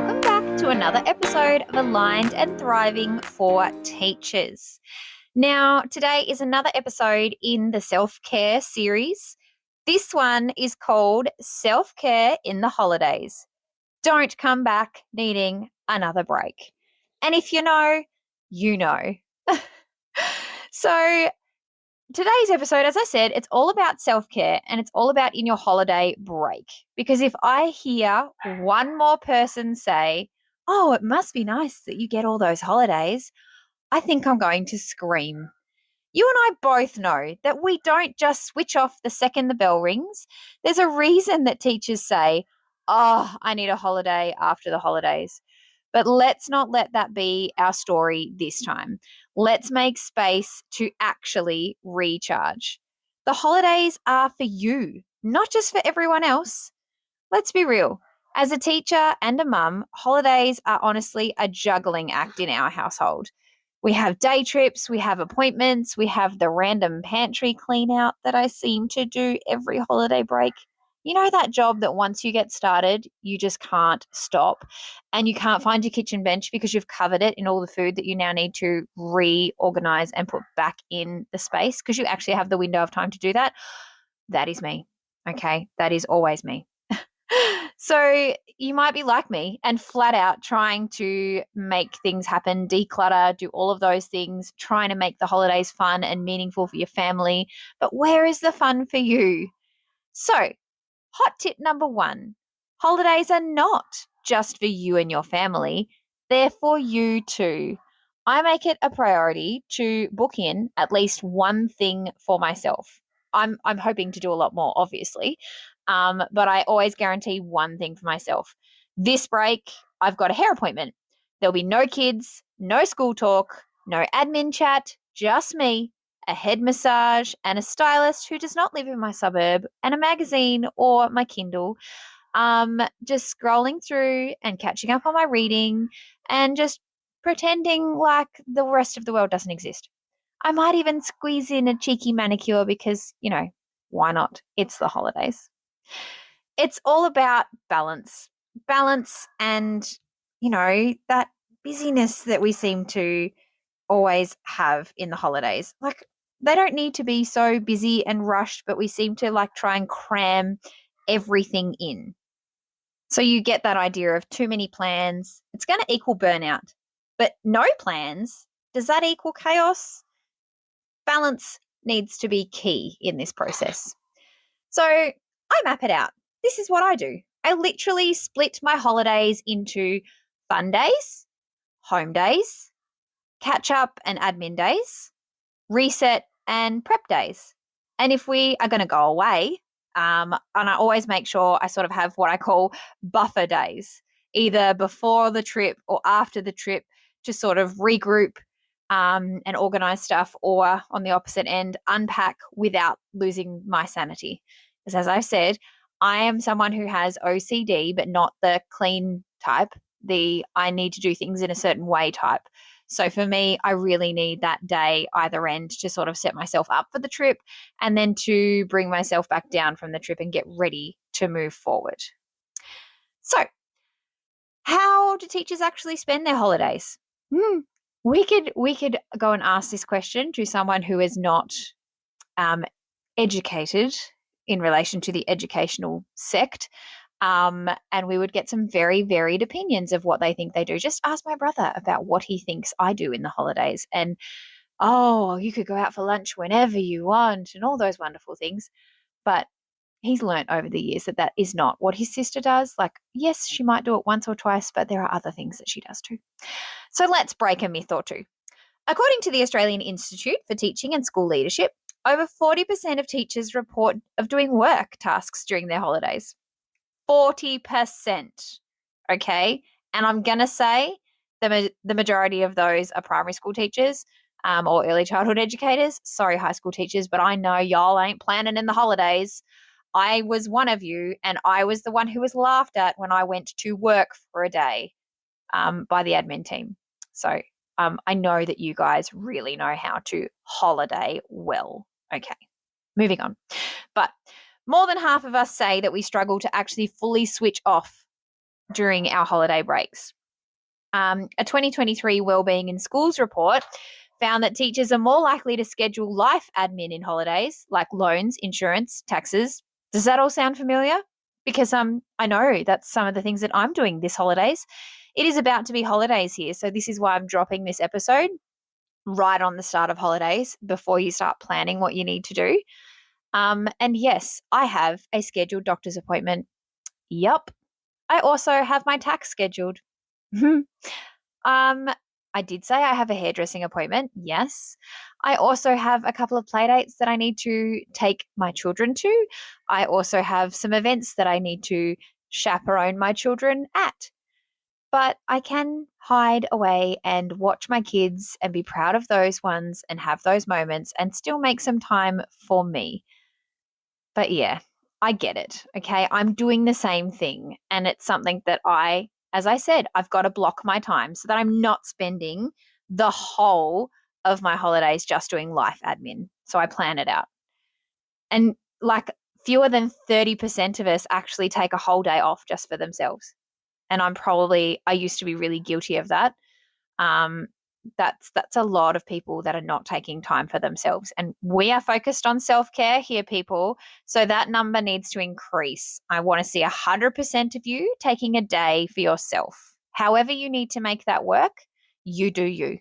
welcome back to another episode of Aligned and Thriving for Teachers. Now, today is another episode in the self-care series. This one is called Self-Care in the Holidays. Don't come back needing another break. And if you know, you know. So today's episode, as I said, it's all about self-care and it's all about in your holiday break. Because if I hear one more person say, oh, it must be nice that you get all those holidays, I think I'm going to scream. You and I both know that we don't just switch off the second the bell rings. There's a reason that teachers say, oh, I need a holiday after the holidays. But let's not let that be our story this time. Let's make space to actually recharge. The holidays are for you, not just for everyone else. Let's be real. As a teacher and a mum, holidays are honestly a juggling act in our household. We have day trips, we have appointments, we have the random pantry clean out that I seem to do every holiday break. You know that job that once you get started, you just can't stop and you can't find your kitchen bench because you've covered it in all the food that you now need to reorganize and put back in the space because you actually have the window of time to do that. That is me. Okay. That is always me. So you might be like me and flat out trying to make things happen, declutter, do all of those things, trying to make the holidays fun and meaningful for your family. But where is the fun for you? So, hot tip number 1, holidays are not just for you and your family. They're for you too. I make it a priority to book in at least one thing for myself. I'm hoping to do a lot more, obviously. But I always guarantee one thing for myself. This break, I've got a hair appointment. There'll be no kids, no school talk, no admin chat, just me, a head massage, and a stylist who does not live in my suburb, and a magazine or my Kindle. Just scrolling through and catching up on my reading and just pretending like the rest of the world doesn't exist. I might even squeeze in a cheeky manicure because, why not? It's the holidays. It's all about balance and, that busyness that we seem to always have in the holidays. Like, they don't need to be so busy and rushed, but we seem to try and cram everything in. So you get that idea of too many plans. It's going to equal burnout. But no plans, does that equal chaos? Balance needs to be key in this process. So I map it out. This is what I do. I literally split my holidays into fun days, home days, catch up and admin days, reset and prep days. And if we are going to go away, and I always make sure I sort of have what I call buffer days, either before the trip or after the trip to sort of regroup and organize stuff, or on the opposite end, unpack without losing my sanity. Because as I've said, I am someone who has OCD, but not the clean type, the I need to do things in a certain way type. So for me, I really need that day either end to sort of set myself up for the trip and then to bring myself back down from the trip and get ready to move forward. So how do teachers actually spend their holidays? We could go and ask this question to someone who is not educated in relation to the educational sect. And we would get some very varied opinions of what they think they do. Just ask my brother about what he thinks I do in the holidays. And, oh, you could go out for lunch whenever you want and all those wonderful things. But he's learnt over the years that that is not what his sister does. Like, yes, she might do it once or twice, but there are other things that she does too. So let's break a myth or two. According to the Australian Institute for Teaching and School Leadership, over 40% of teachers report of doing work tasks during their holidays. 40%. Okay. And I'm going to say the majority of those are primary school teachers or early childhood educators. Sorry, high school teachers, but I know y'all ain't planning in the holidays. I was one of you, and I was the one who was laughed at when I went to work for a day by the admin team. So I know that you guys really know how to holiday well. Okay, moving on. But more than half of us say that we struggle to actually fully switch off during our holiday breaks. A 2023 Wellbeing in Schools report found that teachers are more likely to schedule life admin in holidays, like loans, insurance, taxes. Does that all sound familiar? Because I know that's some of the things that I'm doing this holidays. It is about to be holidays here, so this is why I'm dropping this episode right on the start of holidays before you start planning what you need to do. And yes, I have a scheduled doctor's appointment. Yup. I also have my tax scheduled. Um, I did say I have a hairdressing appointment. Yes. I also have a couple of play dates that I need to take my children to. I also have some events that I need to chaperone my children at. But I can hide away and watch my kids and be proud of those ones and have those moments and still make some time for me. But yeah, I get it. Okay. I'm doing the same thing. And it's something that as I said, I've got to block my time so that I'm not spending the whole of my holidays just doing life admin. So I plan it out. And like fewer than 30% of us actually take a whole day off just for themselves. And I used to be really guilty of that. Um, that's a lot of people that are not taking time for themselves. And we are focused on self-care here, people. So that number needs to increase. I want to see 100% of you taking a day for yourself. However you need to make that work, you do you.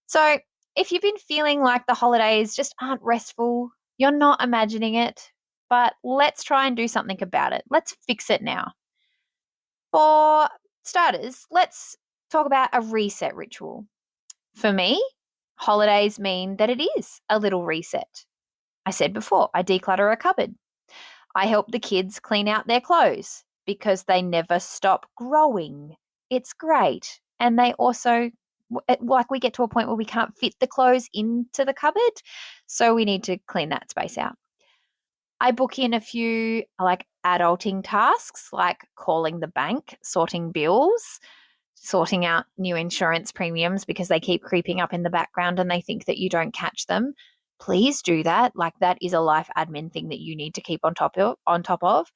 So if you've been feeling like the holidays just aren't restful, you're not imagining it, but let's try and do something about it. Let's fix it now. For starters, let's talk about a reset ritual. For me, holidays mean that it is a little reset. I said before, I declutter a cupboard. I help the kids clean out their clothes because they never stop growing. It's great. And they also, like, we get to a point where we can't fit the clothes into the cupboard. So we need to clean that space out. I book in a few like adulting tasks, like calling the bank, sorting bills, sorting out new insurance premiums because they keep creeping up in the background and they think that you don't catch them. Please do that. Like, that is a life admin thing that you need to keep on top of.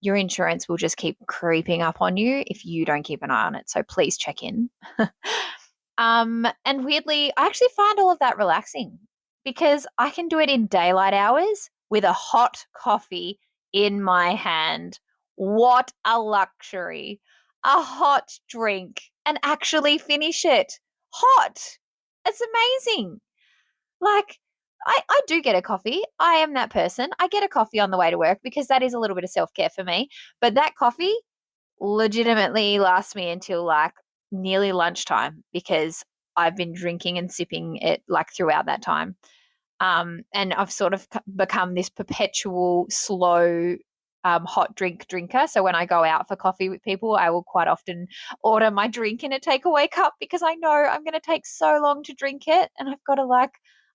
Your insurance will just keep creeping up on you if you don't keep an eye on it. So please check in. And weirdly, I actually find all of that relaxing because I can do it in daylight hours with a hot coffee in my hand. What a luxury. A hot drink and actually finish it hot. It's amazing. Like, I do get a coffee. I am that person. I get a coffee on the way to work because that is a little bit of self care for me. But that coffee legitimately lasts me until like nearly lunchtime because I've been drinking and sipping it like throughout that time. And I've sort of become this perpetual slow hot drinker. So when I go out for coffee with people, I will quite often order my drink in a takeaway cup because I know I'm going to take so long to drink it and I've got to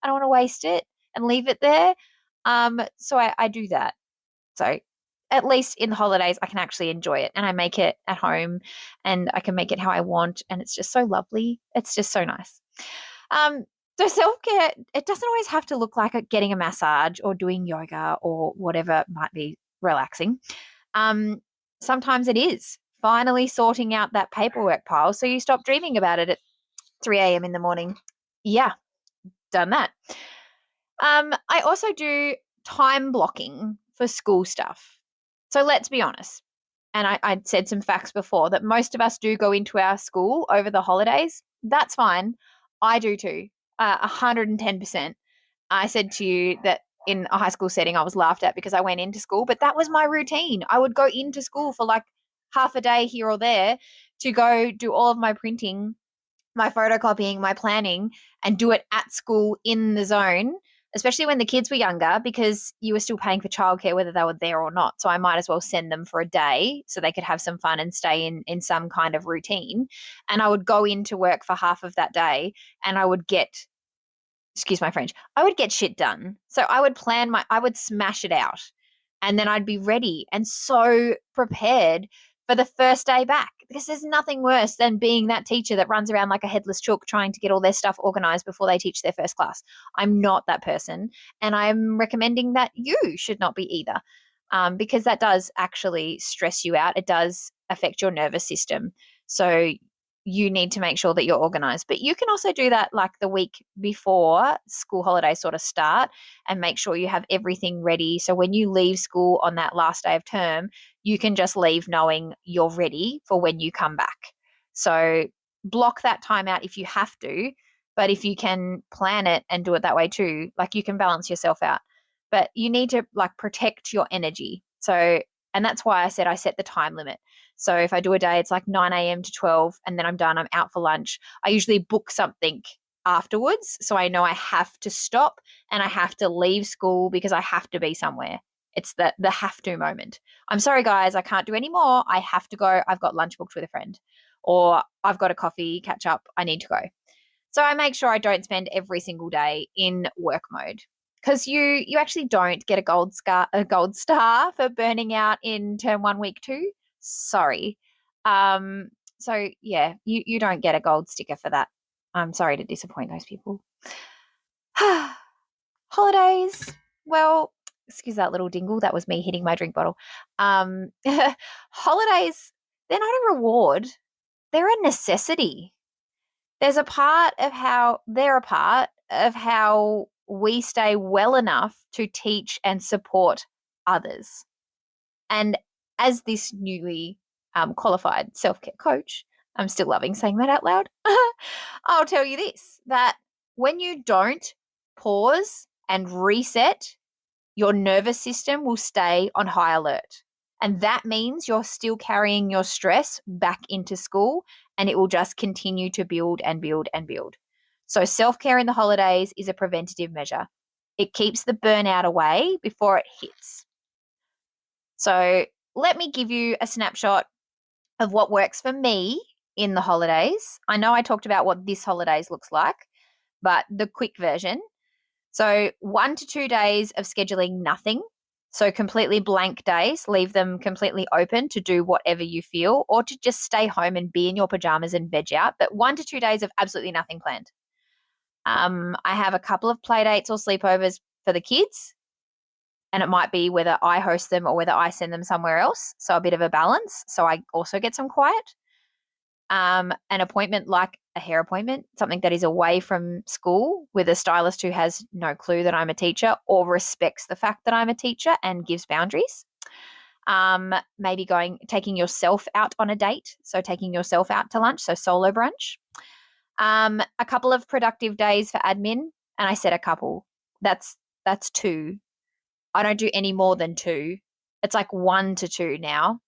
I don't want to waste it and leave it there. So I do that. So at least in the holidays, I can actually enjoy it and I make it at home and I can make it how I want. And it's just so lovely. It's just so nice. So self-care, it doesn't always have to look like getting a massage or doing yoga or whatever might be relaxing. Sometimes it is finally sorting out that paperwork pile so you stop dreaming about it at 3 a.m. in the morning. Yeah, done that. I also do time blocking for school stuff. So let's be honest. And I said some facts before that most of us do go into our school over the holidays. That's fine. I do too. 110%. I said to you that in a high school setting, I was laughed at because I went into school, but that was my routine. I would go into school for like half a day here or there to go do all of my printing, my photocopying, my planning, and do it at school in the zone, especially when the kids were younger, because you were still paying for childcare whether they were there or not. So I might as well send them for a day so they could have some fun and stay in some kind of routine. And I would go into work for half of that day and I would get, excuse my French, I would get shit done. So I would smash it out and then I'd be ready and so prepared for the first day back, because there's nothing worse than being that teacher that runs around like a headless chook trying to get all their stuff organized before they teach their first class. I'm not that person, and I'm recommending that you should not be either, because that does actually stress you out. It does affect your nervous system. So you need to make sure that you're organized. But you can also do that like the week before school holidays sort of start and make sure you have everything ready. So when you leave school on that last day of term, you can just leave knowing you're ready for when you come back. So block that time out if you have to, but if you can plan it and do it that way too, like you can balance yourself out. But you need to like protect your energy. So, and that's why I said I set the time limit. So if I do a day, it's like 9 a.m. to 12, and then I'm done, I'm out for lunch. I usually book something afterwards. So I know I have to stop and I have to leave school because I have to be somewhere. It's the have to moment. I'm sorry, guys, I can't do any more. I have to go. I've got lunch booked with a friend, or I've got a coffee catch up. I need to go. So I make sure I don't spend every single day in work mode, because you actually don't get a gold star for burning out in term 1 week 2. Sorry. So yeah, you don't get a gold sticker for that. I'm sorry to disappoint those people. Holidays. Well, excuse that little dingle. That was me hitting my drink bottle. Holidays, they're not a reward. They're a necessity. They're a part of how we stay well enough to teach and support others. And as this newly qualified self-care coach, I'm still loving saying that out loud. I'll tell you this, that when you don't pause and reset, your nervous system will stay on high alert. And that means you're still carrying your stress back into school, and it will just continue to build and build and build. So self-care in the holidays is a preventative measure. It keeps the burnout away before it hits. So let me give you a snapshot of what works for me in the holidays. I know I talked about what this holidays looks like, but the quick version. So 1 to 2 days of scheduling nothing. So completely blank days, leave them completely open to do whatever you feel, or to just stay home and be in your pajamas and veg out. But 1 to 2 days of absolutely nothing planned. I have a couple of play dates or sleepovers for the kids, and it might be whether I host them or whether I send them somewhere else. So a bit of a balance. So I also get some quiet. An appointment like a hair appointment, something that is away from school with a stylist who has no clue that I'm a teacher or respects the fact that I'm a teacher and gives boundaries. Maybe taking yourself out on a date. So taking yourself out to lunch. So solo brunch. A couple of productive days for admin. And I said a couple. That's 2. I don't do any more than 2. It's like 1 to 2 now.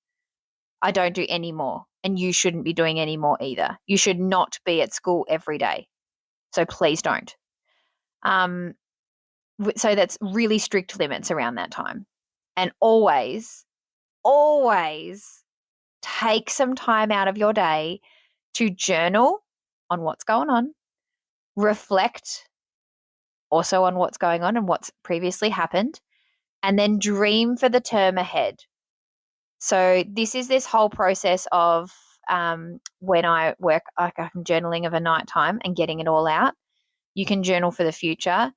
I don't do any more. And you shouldn't be doing any more either. You should not be at school every day. So please don't. So that's really strict limits around that time. And always take some time out of your day to journal on what's going on, reflect also on what's going on and what's previously happened, and then dream for the term ahead. So this whole process of when I work, like I'm journaling of a nighttime and getting it all out. You can journal for the future,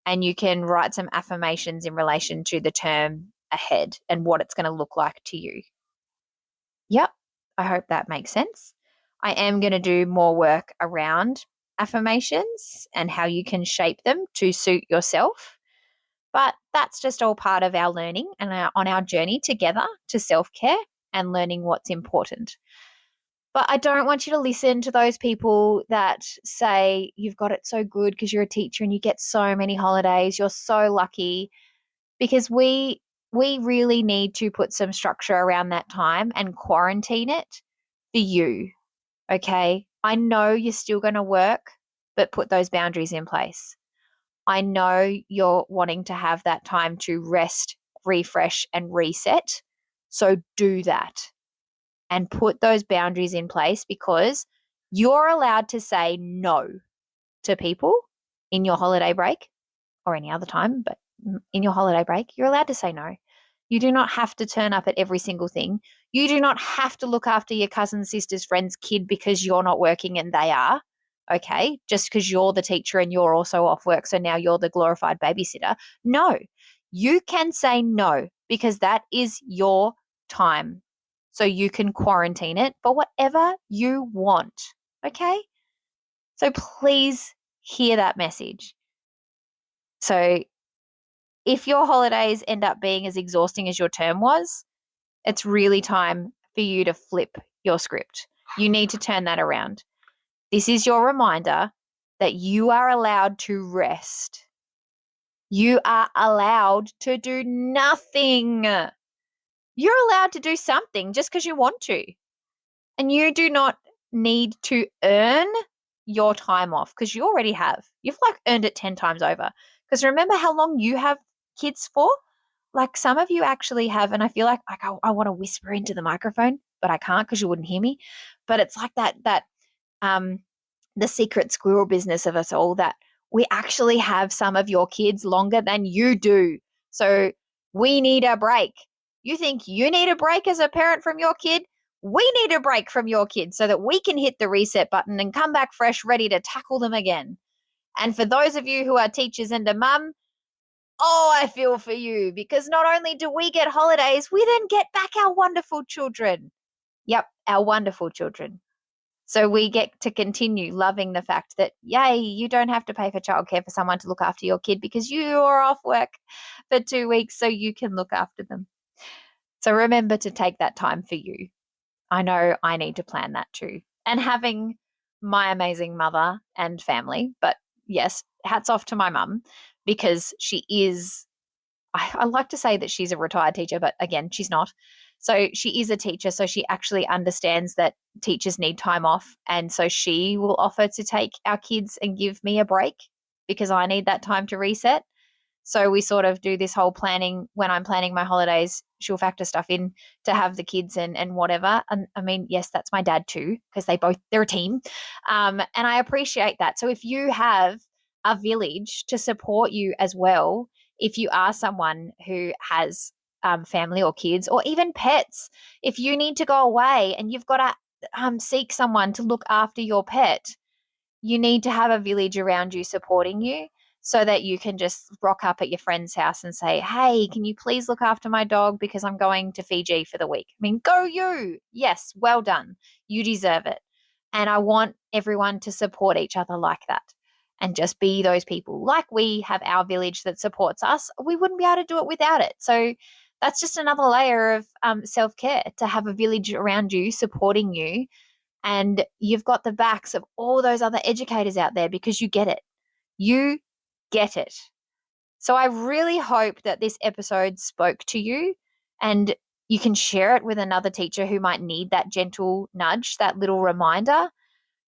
and you can write some affirmations in relation to the term ahead and what it's going to look like to you. Yep, I hope that makes sense. I am going to do more work around affirmations and how you can shape them to suit yourself. But that's just all part of our learning and on our journey together to self-care and learning what's important. But I don't want you to listen to those people that say you've got it so good because you're a teacher and you get so many holidays, you're so lucky, because we really need to put some structure around that time and quarantine it for you, okay? I know you're still going to work, but put those boundaries in place. I know you're wanting to have that time to rest, refresh, and reset. So do that and put those boundaries in place, because you're allowed to say no to people in your holiday break or any other time, but in your holiday break, you're allowed to say no. You do not have to turn up at every single thing. You do not have to look after your cousin, sister's friend's kid because you're not working and they are. Okay, just because you're the teacher and you're also off work, so now you're the glorified babysitter. No, you can say no because that is your time. so you can quarantine it for whatever you want. Okay? So please hear that message. So if your holidays end up being as exhausting as your term was, it's really time for you to flip your script. You need to turn that around. This is your reminder that you are allowed to rest. You are allowed to do nothing. You're allowed to do something just because you want to. And you do not need to earn your time off because you already have. You've like earned it 10 times over. Because remember how long you have kids for? Like some of you actually have, and I feel like I want to whisper into the microphone, but I can't because you wouldn't hear me. But it's like that um the secret squirrel business of us all, that we actually have some of your kids longer than you do. So we need a break. You think you need a break as a parent from your kid? We need a break from your kid so that we can hit the reset button and come back fresh, ready to tackle them again. And for those of you who are teachers and a mum, oh, I feel for you, because not only do we get holidays, we then get back our wonderful children. Yep, our wonderful children. So we get to continue loving the fact that, yay, you don't have to pay for childcare for someone to look after your kid because you are off work for 2 weeks so you can look after them. So remember to take that time for you. I know I need to plan that too. And having my amazing mother and family, but yes, hats off to my mum because she is, I like to say that she's a retired teacher, but again, she's not. So she is a teacher. So she actually understands that teachers need time off. And so she will offer to take our kids and give me a break because I need that time to reset. So we sort of do this whole planning. When I'm planning my holidays, she'll factor stuff in to have the kids and whatever. And I mean, yes, that's my dad too, because they're a team. And I appreciate that. So if you have a village to support you as well, if you are someone who has family or kids or even pets, if you need to go away and you've got to seek someone to look after your pet, you need to have a village around you supporting you so that you can just rock up at your friend's house and say, hey, can you please look after my dog because I'm going to Fiji for the week? I mean, go you. Yes, well done. You deserve it. And I want everyone to support each other like that and just be those people. Like we have our village that supports us, we wouldn't be able to do it without it. So that's just another layer of self-care, to have a village around you supporting you. And you've got the backs of all those other educators out there because you get it. You get it. So I really hope that this episode spoke to you and you can share it with another teacher who might need that gentle nudge, that little reminder.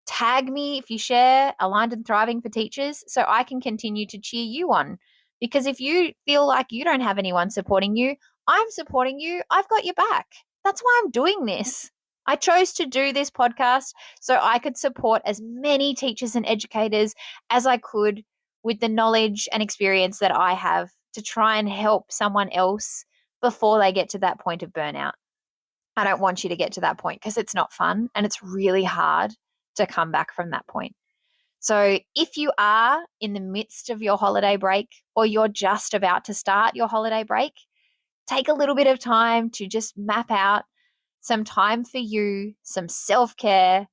Tag me if you share Aligned and Thriving for Teachers so I can continue to cheer you on. Because if you feel like you don't have anyone supporting you, I'm supporting you. I've got your back. That's why I'm doing this. I chose to do this podcast so I could support as many teachers and educators as I could with the knowledge and experience that I have to try and help someone else before they get to that point of burnout. I don't want you to get to that point because it's not fun and it's really hard to come back from that point. So if you are in the midst of your holiday break or you're just about to start your holiday break, take a little bit of time to just map out some time for you, some self-care,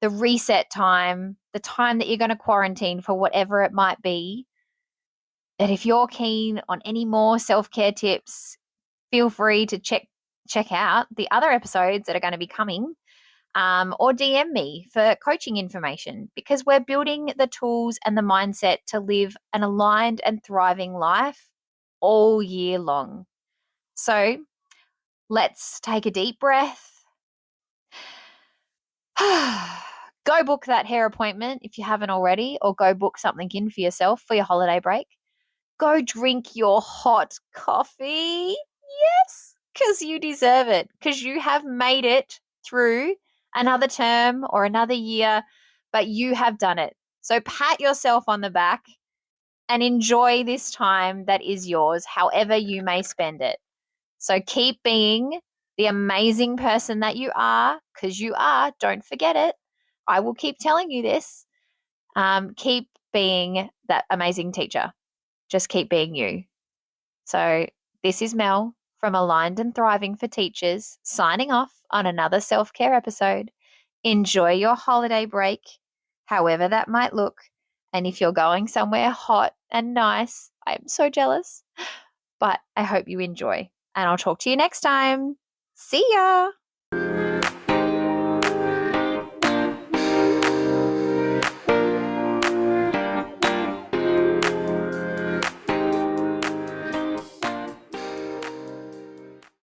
the reset time, the time that you're going to quarantine for whatever it might be. And if you're keen on any more self-care tips, feel free to check out the other episodes that are going to be coming. Or DM me for coaching information, because we're building the tools and the mindset to live an aligned and thriving life all year long. So let's take a deep breath. Go book that hair appointment if you haven't already, or go book something in for yourself for your holiday break. Go drink your hot coffee. Yes, because you deserve it, because you have made it through another term or another year, but you have done it. So pat yourself on the back and enjoy this time that is yours, however you may spend it. So keep being the amazing person that you are, because you are. Don't forget it. I will keep telling you this. Keep being that amazing teacher. Just keep being you. So this is Mel from from Aligned and Thriving for Teachers, signing off on another self-care episode. Enjoy your holiday break, however that might look. And if you're going somewhere hot and nice, I'm so jealous. But I hope you enjoy. And I'll talk to you next time. See ya.